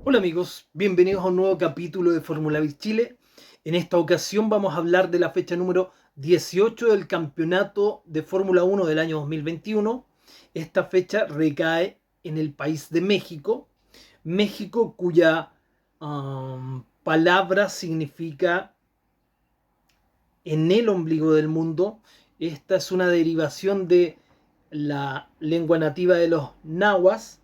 Hola amigos, bienvenidos a un nuevo capítulo de Fórmula Biz Chile. En esta ocasión vamos a hablar de la fecha número 18 del campeonato de Fórmula 1 del año 2021. Esta fecha recae en el país de México, México cuya palabra significa en el ombligo del mundo. Esta es una derivación de la lengua nativa de los nahuas,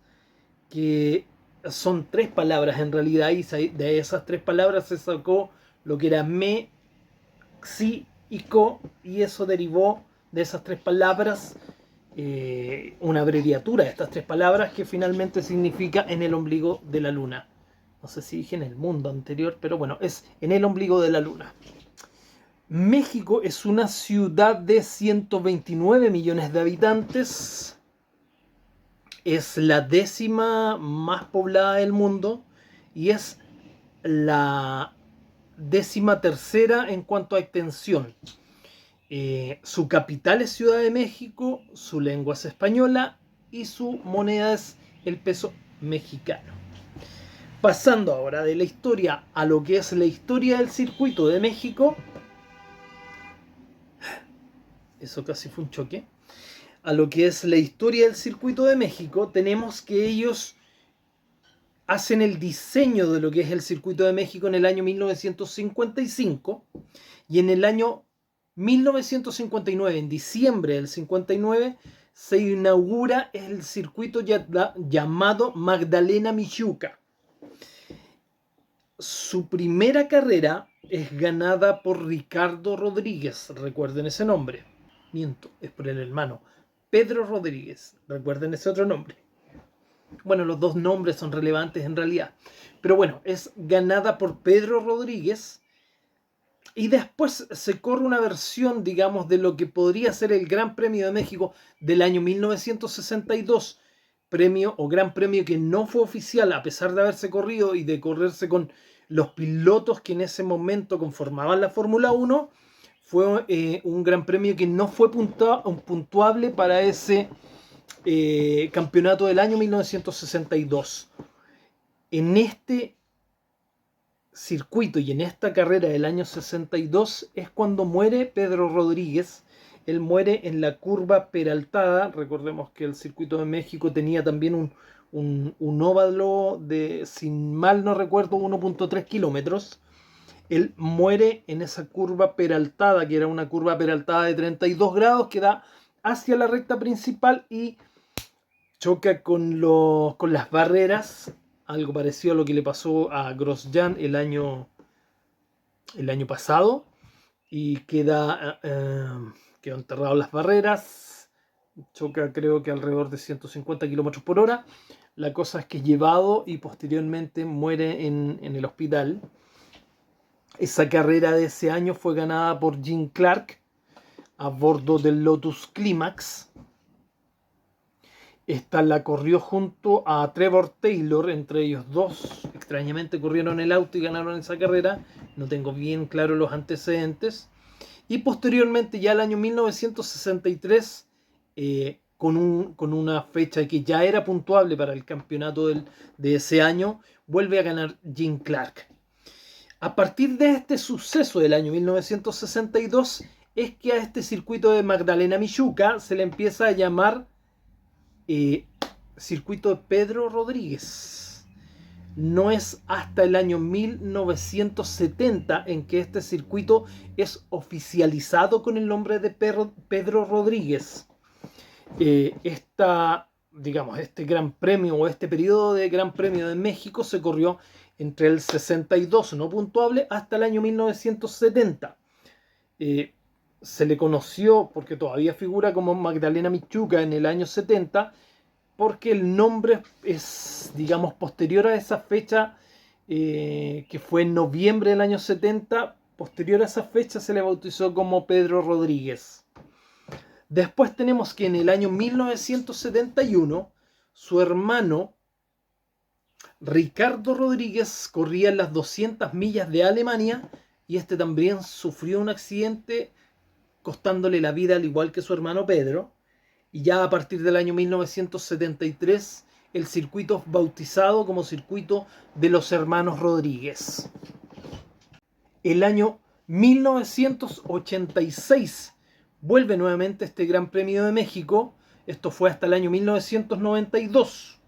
que son tres palabras en realidad, y de esas tres palabras se sacó lo que era me, xi y co, y eso derivó de esas tres palabras una abreviatura de estas tres palabras que finalmente significa en el ombligo de la luna. No sé si dije en el mundo anterior, pero bueno, es en el ombligo de la luna. México es una ciudad de 129 millones de habitantes. Es la 10ª más poblada del mundo y es la 13ª en cuanto a extensión. Su capital es Ciudad de México, su lengua es española y su moneda es el peso mexicano. Pasando ahora de la historia a lo que es la historia del circuito de México. Eso casi fue un choque. A lo que es la historia del circuito de México, tenemos que ellos hacen el diseño de lo que es el circuito de México en el año 1955, y en el año 1959, en diciembre del 59, se inaugura el circuito llamado Magdalena Mixhuca. Su primera carrera es ganada por Ricardo Rodríguez, recuerden ese nombre. Miento, es por el hermano Pedro Rodríguez, recuerden ese otro nombre. Bueno, los dos nombres son relevantes en realidad, pero bueno, es ganada por Pedro Rodríguez, y después se corre una versión, digamos, de lo que podría ser el Gran Premio de México del año 1962, premio o Gran Premio que no fue oficial a pesar de haberse corrido y de correrse con los pilotos que en ese momento conformaban la Fórmula 1. Fue un Gran Premio que no fue puntuable para ese campeonato del año 1962. En este circuito y en esta carrera del año 62 es cuando muere Pedro Rodríguez. Él muere en la curva peraltada. Recordemos que el circuito de México tenía también un óvalo de, sin mal no recuerdo, 1.3 kilómetros. Él muere en esa curva peraltada, que era una curva peraltada de 32 grados que da hacia la recta principal y choca con las barreras, algo parecido a lo que le pasó a Grosjean el año pasado, y quedó enterrado en las barreras. Choca, creo que alrededor de 150 kilómetros por hora. La cosa es que es llevado y posteriormente muere en el hospital. Esa carrera de ese año fue ganada por Jim Clark a bordo del Lotus Climax. Esta la corrió junto a Trevor Taylor, entre ellos dos. Extrañamente corrieron el auto y ganaron esa carrera. No tengo bien claro los antecedentes. Y posteriormente, ya el año 1963, con una fecha que ya era puntuable para el campeonato de ese año, vuelve a ganar Jim Clark. A partir de este suceso del año 1962 es que a este circuito de Magdalena Mixhuca se le empieza a llamar circuito de Pedro Rodríguez. No es hasta el año 1970 en que este circuito es oficializado con el nombre de Pedro Rodríguez. Este Gran Premio o este periodo de Gran Premio de México se corrió entre el 62, no puntuable, hasta el año 1970. Se le conoció, porque todavía figura como Magdalena Mixhuca, en el año 70, porque el nombre es, digamos, posterior a esa fecha, que fue en noviembre del año 70. Posterior a esa fecha se le bautizó como Pedro Rodríguez. Después tenemos que en el año 1971 su hermano Ricardo Rodríguez corría en las 200 millas de Alemania, y este también sufrió un accidente costándole la vida al igual que su hermano Pedro. Y ya a partir del año 1973 el circuito bautizado como circuito de los hermanos Rodríguez. El año 1986 vuelve nuevamente este Gran Premio de México. Esto fue hasta el año 1992.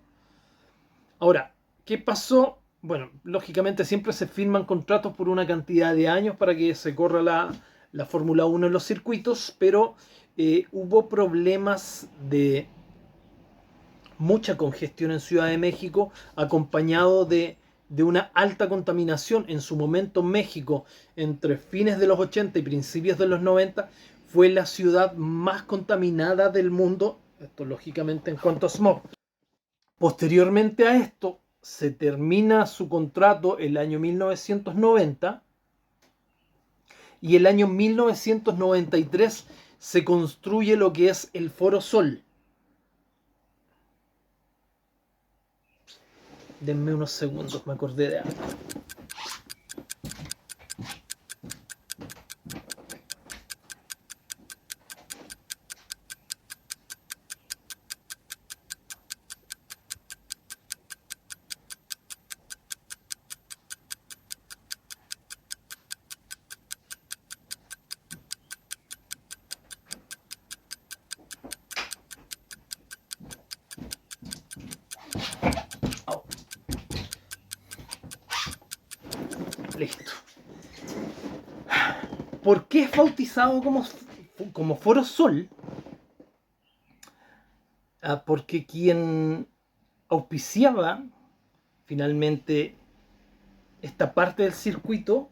Ahora, ¿qué pasó? Bueno, lógicamente siempre se firman contratos por una cantidad de años para que se corra la Fórmula 1 en los circuitos, pero hubo problemas de mucha congestión en Ciudad de México, acompañado de una alta contaminación. En su momento México, entre fines de los 80 y principios de los 90, fue la ciudad más contaminada del mundo, esto lógicamente en cuanto a smog. Posteriormente a esto, se termina su contrato el año 1990 y el año 1993 se construye lo que es el Foro Sol. Denme unos segundos, me acordé de algo. Oh, listo. ¿Por qué es bautizado como Foro Sol? Porque quien auspiciaba finalmente esta parte del circuito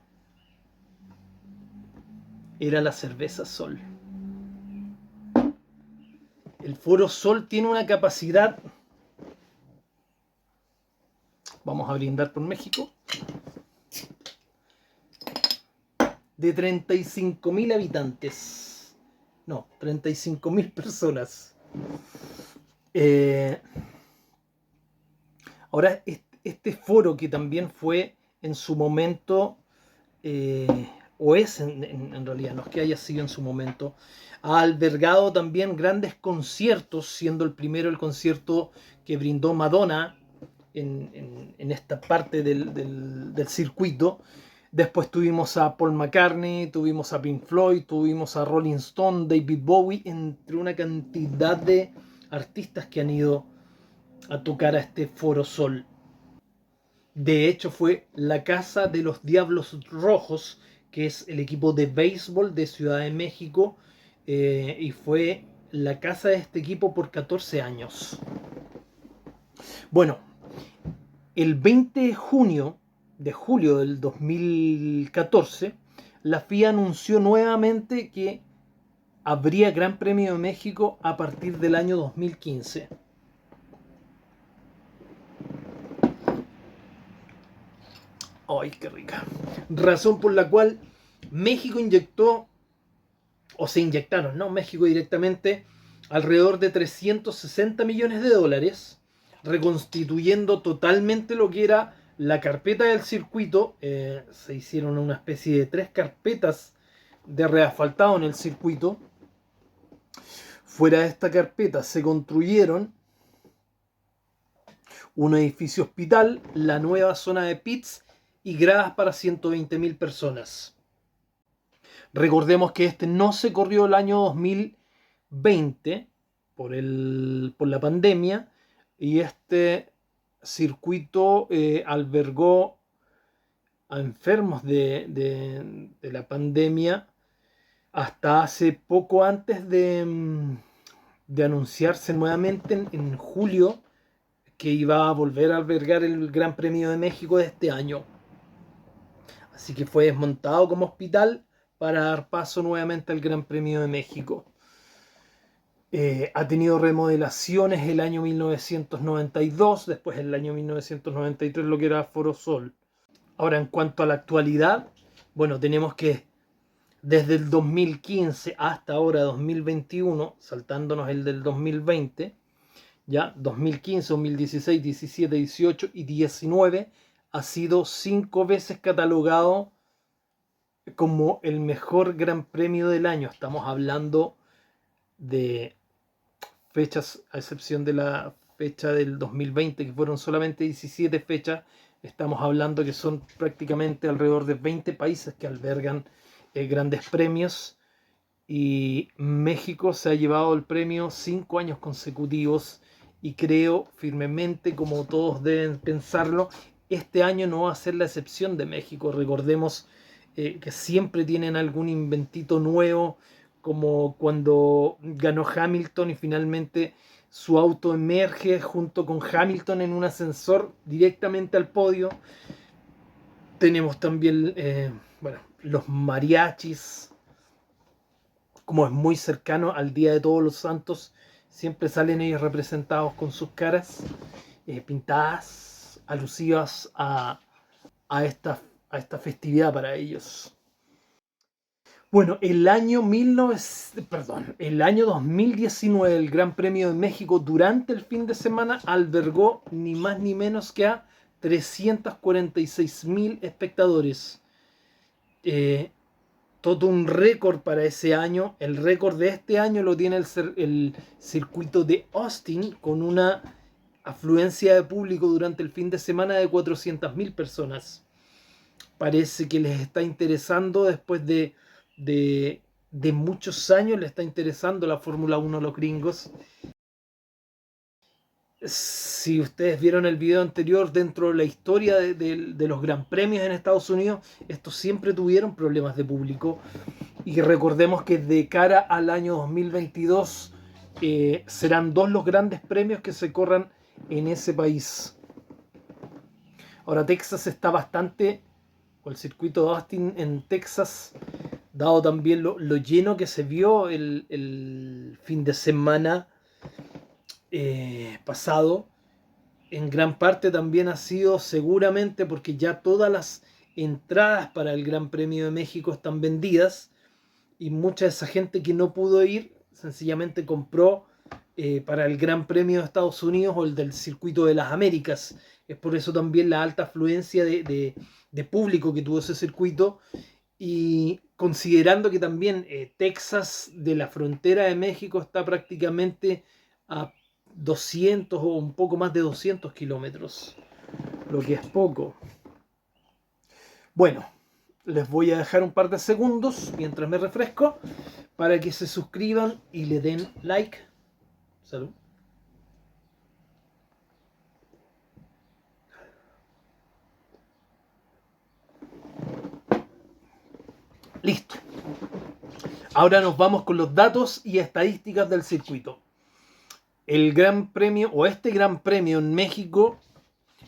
era la cerveza Sol. El Foro Sol tiene una capacidad, vamos a brindar por México, de 35.000 habitantes. No, 35.000 personas. Ahora, este foro que también fue en su momento, o es en realidad, no es que haya sido en su momento, ha albergado también grandes conciertos, siendo el primero el concierto que brindó Madonna en esta parte del circuito. Después tuvimos a Paul McCartney, tuvimos a Pink Floyd, tuvimos a Rolling Stone, David Bowie, entre una cantidad de artistas que han ido a tocar a este Foro Sol. De hecho, fue la casa de los Diablos Rojos, que es el equipo de béisbol de Ciudad de México, y fue la casa de este equipo por 14 años. Bueno, el 20 de julio del 2014, la FIA anunció nuevamente que habría Gran Premio de México a partir del año 2015. ¡Ay, qué rica! Razón por la cual México inyectó, o se inyectaron, ¿no? México directamente, alrededor de 360 millones de dólares, reconstituyendo totalmente lo que era la carpeta del circuito. Se hicieron una especie de 3 carpetas de reasfaltado en el circuito. Fuera de esta carpeta se construyeron un edificio hospital, la nueva zona de pits y gradas para 120.000 personas. Recordemos que este no se corrió el año 2020 por la pandemia, y este circuito albergó a enfermos de la pandemia hasta hace poco antes de anunciarse nuevamente en julio que iba a volver a albergar el Gran Premio de México de este año. Así que fue desmontado como hospital para dar paso nuevamente al Gran Premio de México. Ha tenido remodelaciones el año 1992, después el año 1993 lo que era Foro Sol. Ahora, en cuanto a la actualidad, bueno, tenemos que desde el 2015 hasta ahora 2021, saltándonos el del 2020, ya 2015, 2016, 17, 18 y 19, ha sido 5 veces catalogado como el mejor Gran Premio del año. Estamos hablando de fechas, a excepción de la fecha del 2020, que fueron solamente 17 fechas. Estamos hablando que son prácticamente alrededor de 20 países que albergan grandes premios. Y México se ha llevado el premio 5 años consecutivos y creo firmemente, como todos deben pensarlo, este año no va a ser la excepción de México. Recordemos que siempre tienen algún inventito nuevo, como cuando ganó Hamilton y finalmente su auto emerge junto con Hamilton en un ascensor directamente al podio. Tenemos también bueno, los mariachis, como es muy cercano al Día de Todos los Santos, siempre salen ellos representados con sus caras pintadas, alusivas a, esta, a esta festividad para ellos. Bueno, el año 2019, el Gran Premio de México durante el fin de semana albergó ni más ni menos que a 346.000 espectadores. Todo un récord para ese año. El récord de este año lo tiene el circuito de Austin, con una afluencia de público durante el fin de semana de 400.000 personas. Parece que les está interesando después de muchos años, les está interesando la Fórmula 1 a los gringos. Si ustedes vieron el video anterior, dentro de la historia de los Gran Premios en Estados Unidos, estos siempre tuvieron problemas de público. Y recordemos que de cara al año 2022 serán 2 los grandes premios que se corran en ese país. Ahora Texas está bastante, o el circuito de Austin en Texas, dado también lo lleno que se vio el fin de semana pasado, en gran parte también ha sido seguramente porque ya todas las entradas para el Gran Premio de México están vendidas y mucha de esa gente que no pudo ir sencillamente compró para el Gran Premio de Estados Unidos o el del Circuito de las Américas. Es por eso también la alta afluencia de público que tuvo ese circuito, y considerando que también Texas de la frontera de México está prácticamente a 200 o un poco más de 200 kilómetros, lo que es poco. Bueno, les voy a dejar un par de segundos mientras me refresco para que se suscriban y le den like. Salud. Listo. Ahora nos vamos con los datos y estadísticas del circuito. El Gran Premio, o este Gran Premio en México,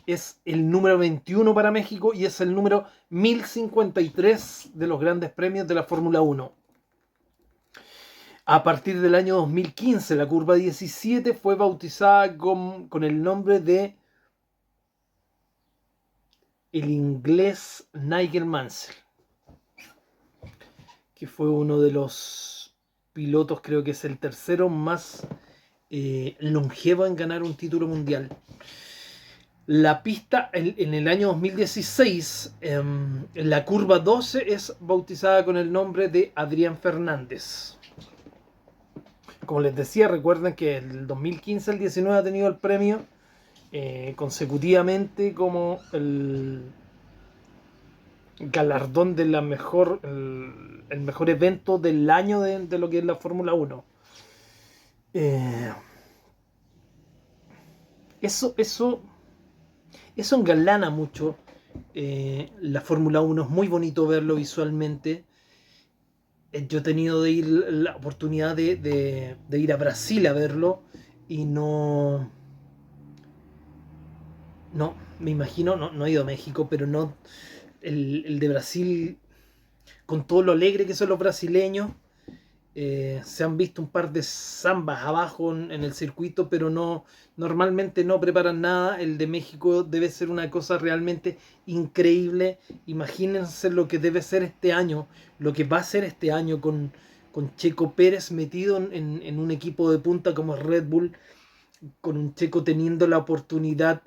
es el número 21 para México y es el número 1053 de los grandes premios de la Fórmula 1. A partir del año 2015, la curva 17 fue bautizada con el nombre de el inglés Nigel Mansell, que fue uno de los pilotos, creo que es el tercero más longevo en ganar un título mundial. La pista en el año 2016, la curva 12 es bautizada con el nombre de Adrián Fernández. Como les decía, recuerden que el 2015 al 19 ha tenido el premio consecutivamente como el galardón de la mejor, el mejor evento del año de lo que es la Fórmula 1. Eso engalana mucho la Fórmula 1, es muy bonito verlo visualmente. Yo he tenido la oportunidad de ir a Brasil a verlo y no, me imagino, no he ido a México, pero no, el de Brasil, con todo lo alegre que son los brasileños, se han visto un par de zambas abajo en el circuito, pero normalmente no preparan nada. El de México debe ser una cosa realmente increíble. Imagínense lo que debe ser este año, lo que va a ser este año con Checo Pérez metido en un equipo de punta como Red Bull, con un Checo teniendo la oportunidad,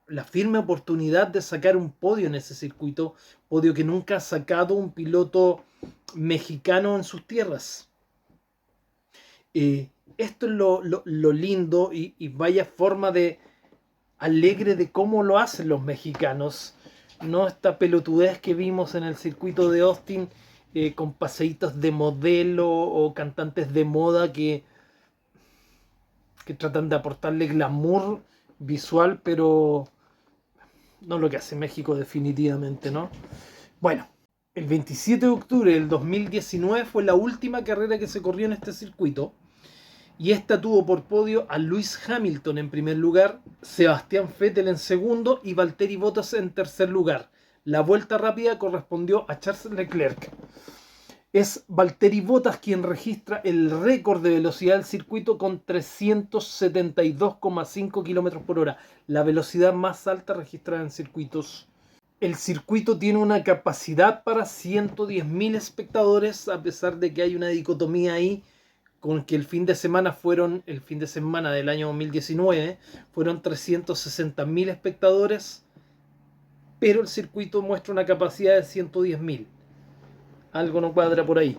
la firme oportunidad de sacar un podio en ese circuito, podio que nunca ha sacado un piloto mexicano en sus tierras. esto es lo lindo y vaya forma de alegre de cómo lo hacen los mexicanos. No esta pelotudez que vimos en el circuito de Austin, con paseitos de modelo o cantantes de moda que tratan de aportarle glamour visual, pero no lo que hace México definitivamente, ¿no? Bueno, el 27 de octubre del 2019 fue la última carrera que se corrió en este circuito. Y esta tuvo por podio a Lewis Hamilton en primer lugar, Sebastián Vettel en segundo y Valtteri Bottas en tercer lugar. La vuelta rápida correspondió a Charles Leclerc. Es Valtteri Bottas quien registra el récord de velocidad del circuito con 372,5 km por hora, la velocidad más alta registrada en circuitos. El circuito tiene una capacidad para 110.000 espectadores, a pesar de que hay una dicotomía ahí con que el fin de semana del año 2019 fueron 360.000 espectadores, pero el circuito muestra una capacidad de 110.000. Algo no cuadra por ahí.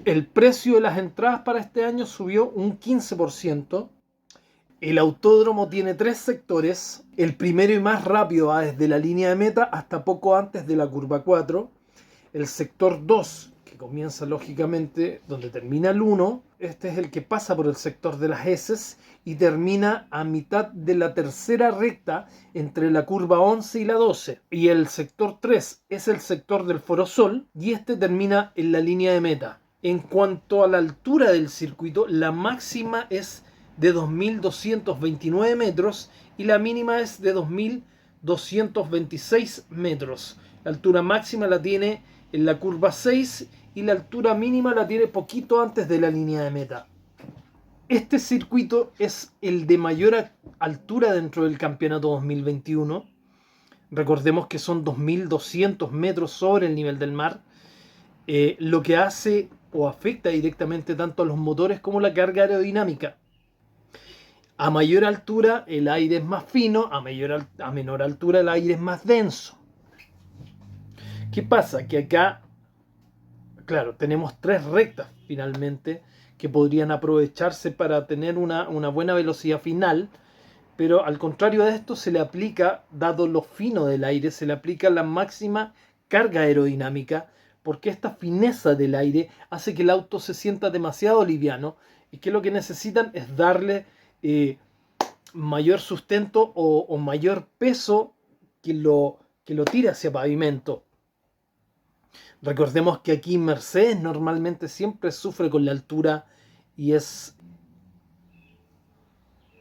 El precio de las entradas para este año subió un 15%. El autódromo tiene 3 sectores. El primero y más rápido va desde la línea de meta hasta poco antes de la curva 4. El sector 2, que comienza lógicamente donde termina el 1, este es el que pasa por el sector de las heces y termina a mitad de la tercera recta entre la curva 11 y la 12. Y el sector 3 es el sector del Foro Sol y este termina en la línea de meta. En cuanto a la altura del circuito, la máxima es de 2.229 metros y la mínima es de 2.226 metros. La altura máxima la tiene en la curva 6 y la altura mínima la tiene poquito antes de la línea de meta. Este circuito es el de mayor altura dentro del campeonato 2021. Recordemos que son 2.200 metros sobre el nivel del mar, lo que hace o afecta directamente tanto a los motores como la carga aerodinámica. A mayor altura el aire es más fino, a menor altura el aire es más denso. ¿Qué pasa? Que acá, claro, tenemos 3 rectas finalmente que podrían aprovecharse para tener una buena velocidad final, pero al contrario de esto se le aplica, dado lo fino del aire, se le aplica la máxima carga aerodinámica, porque esta fineza del aire hace que el auto se sienta demasiado liviano y que lo que necesitan es darle mayor sustento o mayor peso que lo tire hacia pavimento. Recordemos que aquí Mercedes normalmente siempre sufre con la altura y es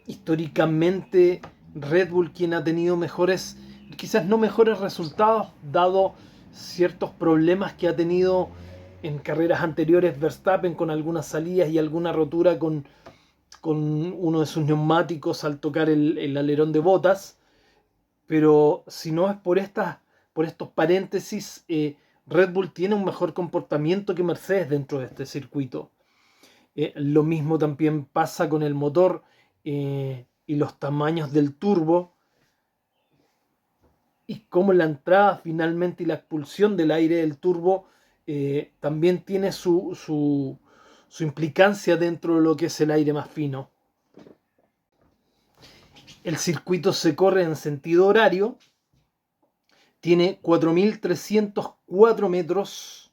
históricamente Red Bull quien ha tenido mejores, quizás no mejores resultados, dado ciertos problemas que ha tenido en carreras anteriores Verstappen con algunas salidas y alguna rotura con uno de sus neumáticos al tocar el alerón de Bottas. Pero si no es por estos paréntesis, Red Bull tiene un mejor comportamiento que Mercedes dentro de este circuito. Lo mismo también pasa con el motor y los tamaños del turbo y cómo la entrada finalmente y la expulsión del aire del turbo también tiene su implicancia dentro de lo que es el aire más fino. El circuito se corre en sentido horario, tiene 4.304 metros,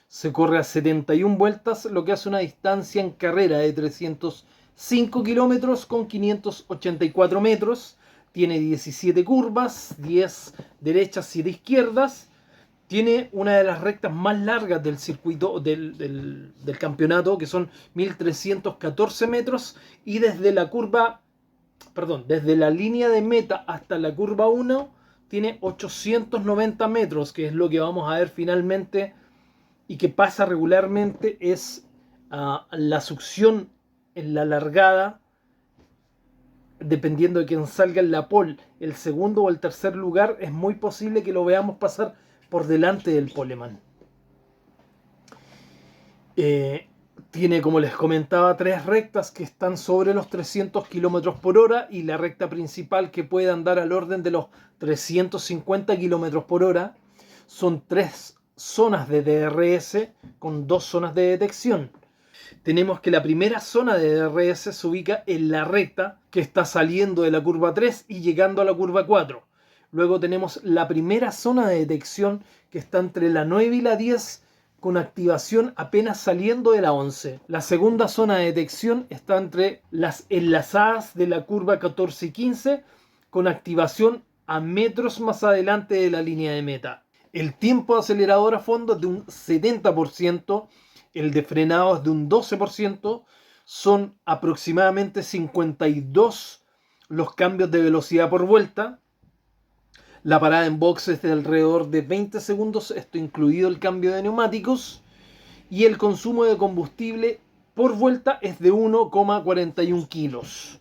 se corre a 71 vueltas, lo que hace una distancia en carrera de 305 kilómetros con 584 metros. Tiene 17 curvas, 10 derechas, 7 izquierdas. Tiene una de las rectas más largas del circuito del campeonato, que son 1.314 metros. Y desde la línea de meta hasta la curva 1 tiene 890 metros, que es lo que vamos a ver finalmente y que pasa regularmente, es la succión en la largada, dependiendo de quién salga en la pole, el segundo o el tercer lugar, es muy posible que lo veamos pasar por delante del poleman. Tiene, como les comentaba, 3 rectas que están sobre los 300 km por hora y la recta principal que puede andar al orden de los 350 km por hora. Son 3 zonas de DRS con 2 zonas de detección. Tenemos que la primera zona de DRS se ubica en la recta que está saliendo de la curva 3 y llegando a la curva 4. Luego tenemos la primera zona de detección que está entre la 9 y la 10 con activación apenas saliendo de la 11. La segunda zona de detección está entre las enlazadas de la curva 14 y 15 con activación a metros más adelante de la línea de meta. El tiempo de acelerador a fondo es de un 70%, el de frenado es de un 12%, son aproximadamente 52 los cambios de velocidad por vuelta. La parada en box es de alrededor de 20 segundos, esto incluido el cambio de neumáticos, y el consumo de combustible por vuelta es de 1,41 kilos.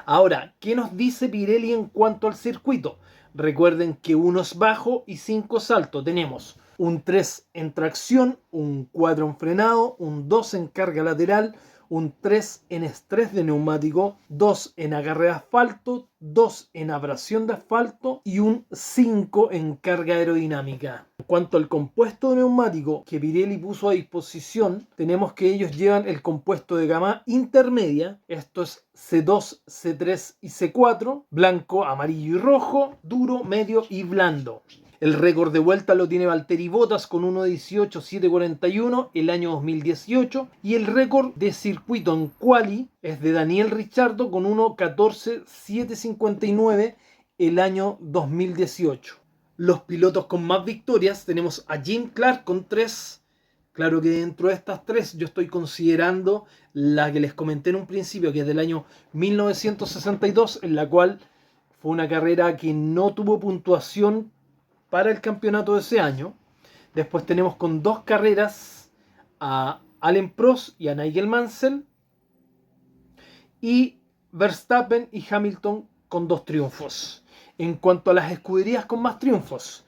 Ahora, ¿qué nos dice Pirelli en cuanto al circuito? Recuerden que 1 es bajo y 5 es alto. Tenemos un 3 en tracción, un 4 en frenado, un 2 en carga lateral, un 3 en estrés de neumático, 2 en agarre de asfalto, 2 en abrasión de asfalto y un 5 en carga aerodinámica. En cuanto al compuesto de neumático que Pirelli puso a disposición, tenemos que ellos llevan el compuesto de gama intermedia, esto es C2, C3 y C4, blanco, amarillo y rojo, duro, medio y blando. El récord de vuelta lo tiene Valtteri Bottas con 1.18.741 el año 2018 y el récord de circuito en quali es de Daniel Ricciardo con 1.14.759 el año 2018. Los pilotos con más victorias tenemos a Jim Clark con 3. Claro que dentro de estas 3 yo estoy considerando la que les comenté en un principio, que es del año 1962, en la cual fue una carrera que no tuvo puntuación para el campeonato de ese año. Después tenemos con 2 carreras a Alain Prost y a Nigel Mansell. Y Verstappen y Hamilton con 2 triunfos. En cuanto a las escuderías con más triunfos,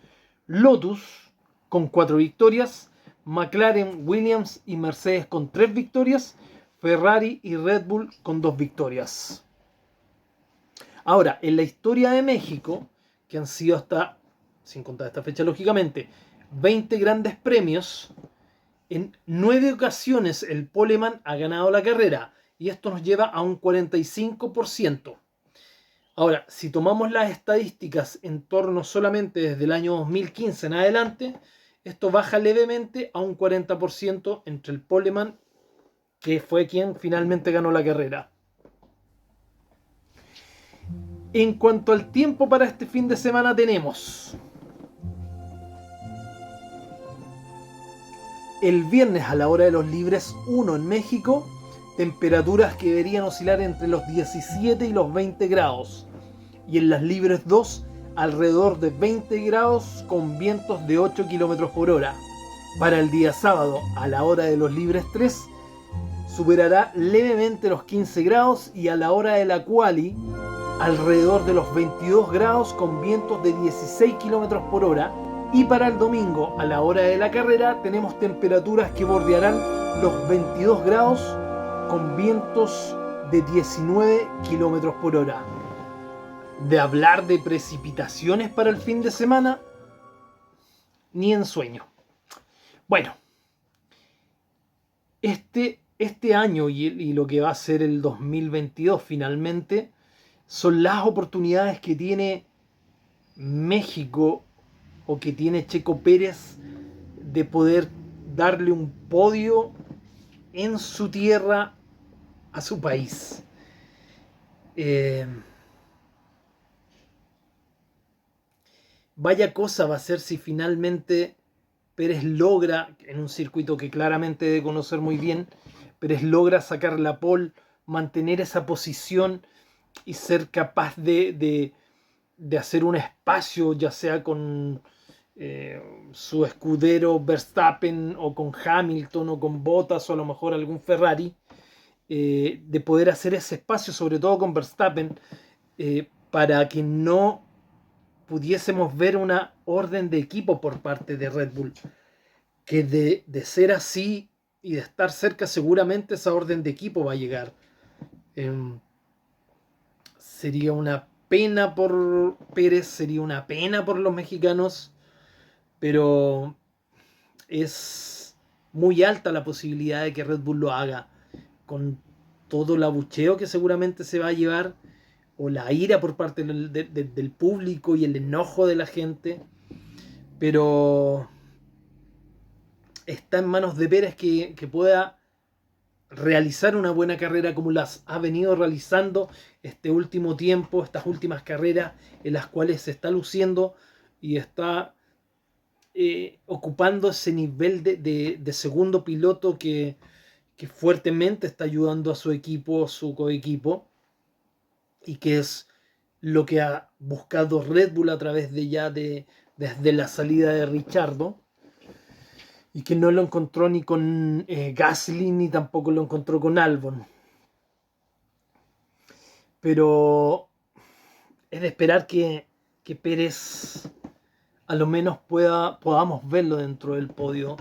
Lotus con 4 victorias, McLaren, Williams y Mercedes con 3 victorias, Ferrari y Red Bull con 2 victorias. Ahora, en la historia de México, que han sido hasta, sin contar esta fecha lógicamente, 20 grandes premios, en 9 ocasiones el poleman ha ganado la carrera y esto nos lleva a un 45%. Ahora, si tomamos las estadísticas en torno solamente desde el año 2015 en adelante, esto baja levemente a un 40% entre el poleman, que fue quien finalmente ganó la carrera. En cuanto al tiempo para este fin de semana tenemos el viernes a la hora de los libres 1 en México, temperaturas que deberían oscilar entre los 17 y los 20 grados. Y en las libres 2, alrededor de 20 grados con vientos de 8 km por hora. Para el día sábado, a la hora de los libres 3, superará levemente los 15 grados y a la hora de la quali, alrededor de los 22 grados con vientos de 16 km por hora. Y para el domingo, a la hora de la carrera, tenemos temperaturas que bordearán los 22 grados con vientos de 19 km por hora. De hablar de precipitaciones para el fin de semana, ni en sueño. Bueno, este año y lo que va a ser el 2022 finalmente, son las oportunidades que tiene México o que tiene Checo Pérez de poder darle un podio en su tierra a su país. Vaya cosa va a ser si finalmente Pérez logra, en un circuito que claramente debe conocer muy bien, Pérez logra sacar la pole, mantener esa posición y ser capaz de hacer un espacio, ya sea con su escudero Verstappen o con Hamilton o con Bottas o a lo mejor algún Ferrari, de poder hacer ese espacio, sobre todo con Verstappen, para que no pudiésemos ver una orden de equipo por parte de Red Bull, que de ser así y de estar cerca, seguramente esa orden de equipo va a llegar. Sería una pena por Pérez, sería una pena por los mexicanos, pero es muy alta la posibilidad de que Red Bull lo haga, con todo el abucheo que seguramente se va a llevar, o la ira por parte del público y el enojo de la gente, pero está en manos de Pérez que pueda realizar una buena carrera como las ha venido realizando este último tiempo, estas últimas carreras en las cuales se está luciendo y está ocupando ese nivel de segundo piloto que fuertemente está ayudando a su equipo, su coequipo, y que es lo que ha buscado Red Bull a través desde la salida de Richardo, y que no lo encontró ni con Gasly ni tampoco lo encontró con Albon. Pero es de esperar que Pérez a lo menos podamos verlo dentro del podio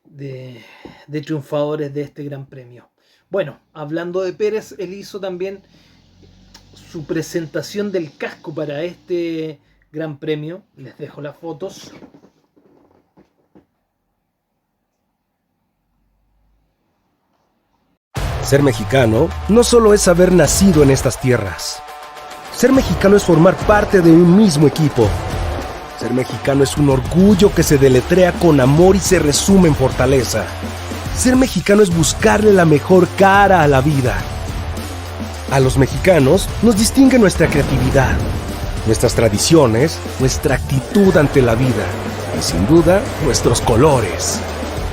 de triunfadores de este Gran Premio. Bueno, hablando de Pérez, él hizo también su presentación del casco para este Gran Premio. Les dejo las fotos. Ser mexicano no solo es haber nacido en estas tierras. Ser mexicano es formar parte de un mismo equipo. Ser mexicano es un orgullo que se deletrea con amor y se resume en fortaleza. Ser mexicano es buscarle la mejor cara a la vida. A los mexicanos nos distingue nuestra creatividad, nuestras tradiciones, nuestra actitud ante la vida y sin duda nuestros colores.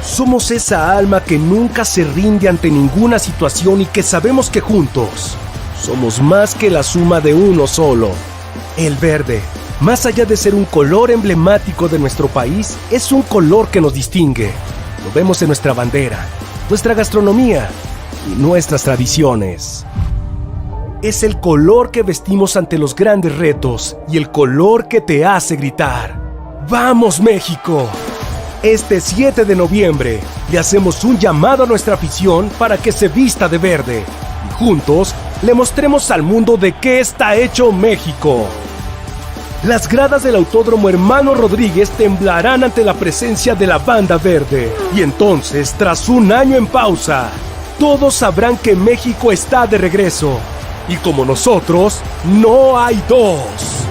Somos esa alma que nunca se rinde ante ninguna situación y que sabemos que juntos somos más que la suma de uno solo. El verde, más allá de ser un color emblemático de nuestro país, es un color que nos distingue. Lo vemos en nuestra bandera, nuestra gastronomía y nuestras tradiciones. Es el color que vestimos ante los grandes retos y el color que te hace gritar: ¡Vamos, México! Este 7 de noviembre le hacemos un llamado a nuestra afición para que se vista de verde y juntos le mostremos al mundo de qué está hecho México. Las gradas del Autódromo Hermano Rodríguez temblarán ante la presencia de la banda verde y entonces, tras un año en pausa, todos sabrán que México está de regreso y como nosotros, no hay dos.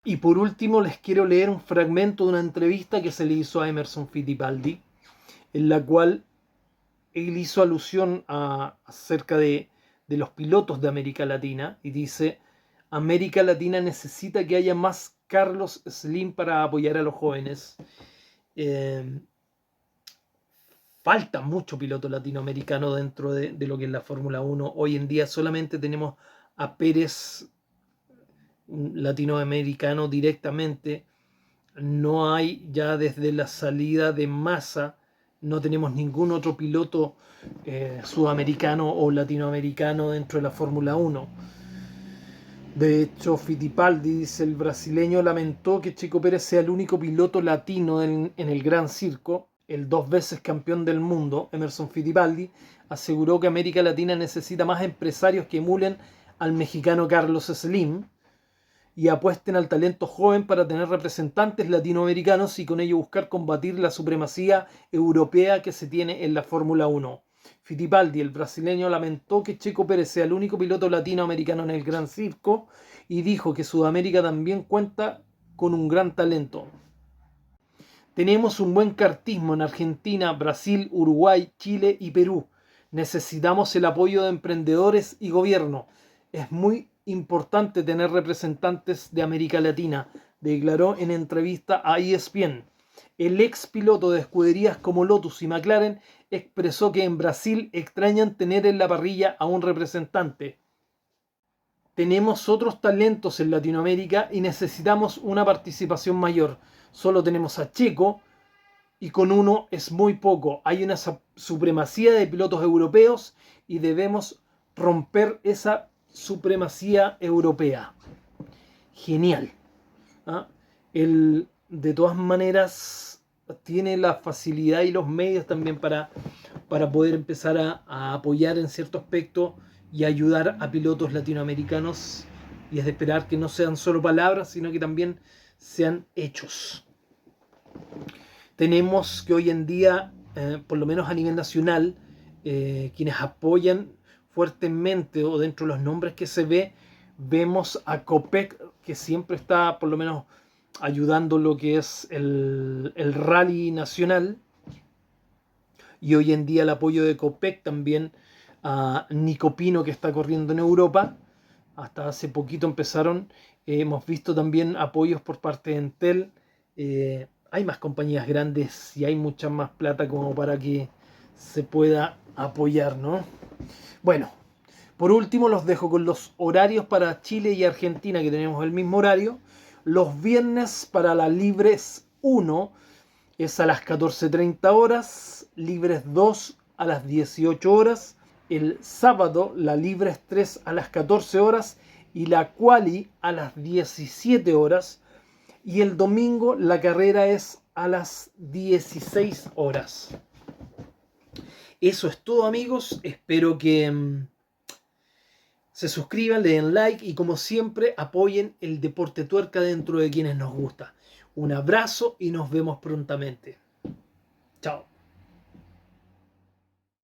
Y por último les quiero leer un fragmento de una entrevista que se le hizo a Emerson Fittipaldi, en la cual él hizo alusión acerca de los pilotos de América Latina y dice: América Latina necesita que haya más Carlos Slim para apoyar a los jóvenes. Falta mucho piloto latinoamericano dentro de lo que es la Fórmula 1. Hoy en día solamente tenemos a Pérez latinoamericano directamente. No hay, ya desde la salida de Massa, no tenemos ningún otro piloto sudamericano o latinoamericano dentro de la Fórmula 1. De hecho, Fittipaldi dice: el brasileño lamentó que Checo Pérez sea el único piloto latino en el Gran Circo. El 2 veces campeón del mundo, Emerson Fittipaldi, aseguró que América Latina necesita más empresarios que emulen al mexicano Carlos Slim y apuesten al talento joven para tener representantes latinoamericanos y con ello buscar combatir la supremacía europea que se tiene en la Fórmula 1. Fittipaldi, el brasileño, lamentó que Checo Pérez sea el único piloto latinoamericano en el Gran Circo y dijo que Sudamérica también cuenta con un gran talento. Tenemos un buen kartismo en Argentina, Brasil, Uruguay, Chile y Perú. Necesitamos el apoyo de emprendedores y gobierno. Es muy importante tener representantes de América Latina, declaró en entrevista a ESPN. El ex piloto de escuderías como Lotus y McLaren expresó que en Brasil extrañan tener en la parrilla a un representante. Tenemos otros talentos en Latinoamérica y necesitamos una participación mayor. Solo tenemos a Checo y con uno es muy poco. Hay una supremacía de pilotos europeos y debemos romper esa supremacía europea. Genial. ¿Ah? Él, de todas maneras, tiene la facilidad y los medios también para poder empezar a apoyar en cierto aspecto y ayudar a pilotos latinoamericanos, y es de esperar que no sean solo palabras, sino que también sean hechos. Tenemos que hoy en día, por lo menos a nivel nacional, quienes apoyan fuertemente, o dentro de los nombres que se ve, vemos a Copec, que siempre está por lo menos ayudando lo que es el rally nacional, y hoy en día el apoyo de Copec también a Nico Pino, que está corriendo en Europa. Hasta hace poquito empezaron, hemos visto también apoyos por parte de Entel. Hay más compañías grandes y hay mucha más plata como para que se pueda apoyar, ¿no? Bueno, por último los dejo con los horarios para Chile y Argentina, que tenemos el mismo horario. Los viernes para la Libres 1 es a las 14:30 horas, Libres 2 a las 18 horas, el sábado la Libres 3 a las 14 horas y la Quali a las 17 horas, y el domingo la carrera es a las 16 horas. Eso es todo, amigos. Espero que se suscriban, le den like y, como siempre, apoyen el deporte tuerca dentro de quienes nos gusta. Un abrazo y nos vemos prontamente. Chao.